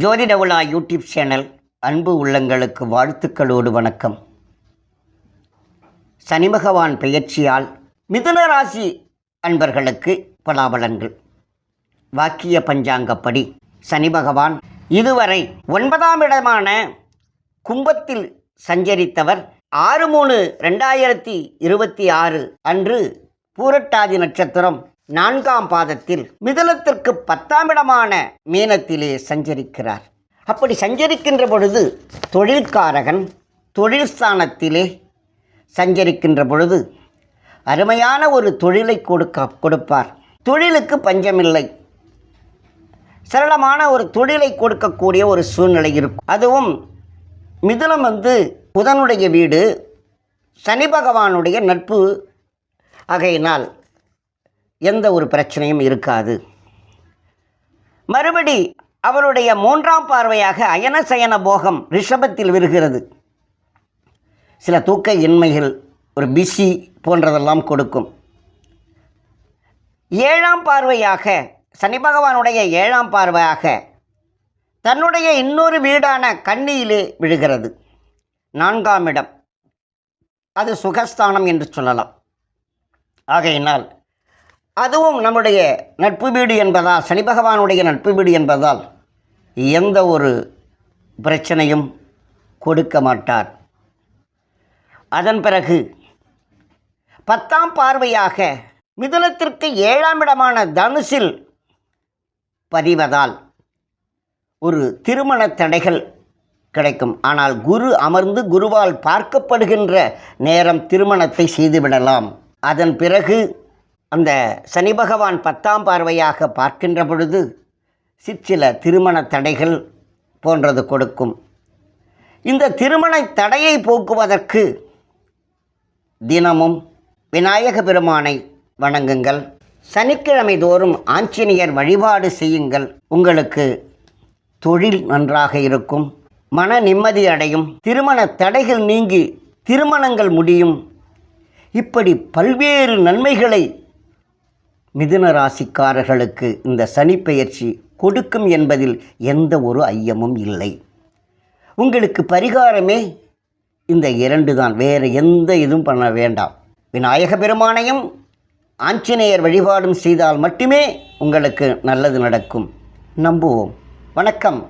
ஜோதிட உலா YouTube channel அன்பு உள்ளங்களுக்கு வாழ்த்துக்களோடு வணக்கம். சனி பகவான் பெயர்ச்சியால் மிதுன ராசி அன்பர்களுக்கு பலாபலன்கள். வாக்கிய பஞ்சாங்கப்படி சனி பகவான் இதுவரை 9ஆம் இடமான கும்பத்தில் சஞ்சரித்தவர் 6/3/2026 அன்று பூரட்டாதி நட்சத்திரம் 4ஆம் பாதத்தில் மிதுனத்திற்கு 10ஆம் இடமான மீனத்திலே சஞ்சரிக்கிறார். அப்படி சஞ்சரிக்கின்ற பொழுது தொழில்காரகன் தொழில் ஸ்தானத்திலே சஞ்சரிக்கின்ற பொழுது அருமையான ஒரு தொழிலை கொடுப்பார். தொழிலுக்கு பஞ்சமில்லை. சரளமான ஒரு தொழிலை கொடுக்கக்கூடிய ஒரு சூழ்நிலை இருக்கும். அதுவும் மிதுனம் புதனுடைய வீடு, சனி பகவானுடைய நட்பு ஆகையினால் எந்த ஒரு பிரச்சனையும் இருக்காது. மறுபடி அவருடைய 3ஆம் பார்வையாக அயன சயன போகம் ரிஷபத்தில் விழுகிறது. சில தூக்க இன்மைகள், ஒரு பிஸி போன்றதெல்லாம் கொடுக்கும். 7ஆம் பார்வையாக சனி பகவானுடைய 7ஆம் பார்வையாக தன்னுடைய இன்னொரு வீடான கன்னியிலே விழுகிறது. 4ஆம் இடம், அது சுகஸ்தானம் என்று சொல்லலாம். ஆகையினால் அதுவும் நம்முடைய நட்பு வீடு என்பதால், சனி பகவானுடைய நட்பு வீடு என்பதால் எந்த ஒரு பிரச்சனையும் கொடுக்க மாட்டார். அதன் பிறகு 10ஆம் பார்வையாக மிதுனத்திற்கு 7ஆம் இடமான தனுசில் பதிவதால் ஒரு திருமண தடைகள் கிடைக்கும். ஆனால் குரு அமர்ந்து குருவால் பார்க்கப்படுகின்ற நேரம் திருமணத்தை செய்துவிடலாம். அதன் பிறகு அந்த சனி பகவான் 10ஆம் பார்வையாக பார்க்கின்ற பொழுது சிற்சில திருமண தடைகள் போன்றது கொடுக்கும். இந்த திருமண தடையை போக்குவதற்கு தினமும் விநாயக பெருமானை வணங்குங்கள். சனிக்கிழமை தோறும் ஆஞ்சநேயர் வழிபாடு செய்யுங்கள். உங்களுக்கு தொழில் நன்றாக இருக்கும், மன நிம்மதி அடையும், திருமண தடைகள் நீங்கி திருமணங்கள் முடியும். இப்படி பல்வேறு நன்மைகளை மிதுன ராசிக்காரர்களுக்கு இந்த சனி பெயர்ச்சி கொடுக்கும் என்பதில் எந்த ஒரு ஐயமும் இல்லை. உங்களுக்கு பரிகாரமே இந்த 2 தான், வேறு எந்த இதுவும் பண்ண வேண்டாம். விநாயக பெருமானையும் ஆஞ்சநேயர் வழிபாடும் செய்தால் மட்டுமே உங்களுக்கு நல்லது நடக்கும். நம்புவோம். வணக்கம்.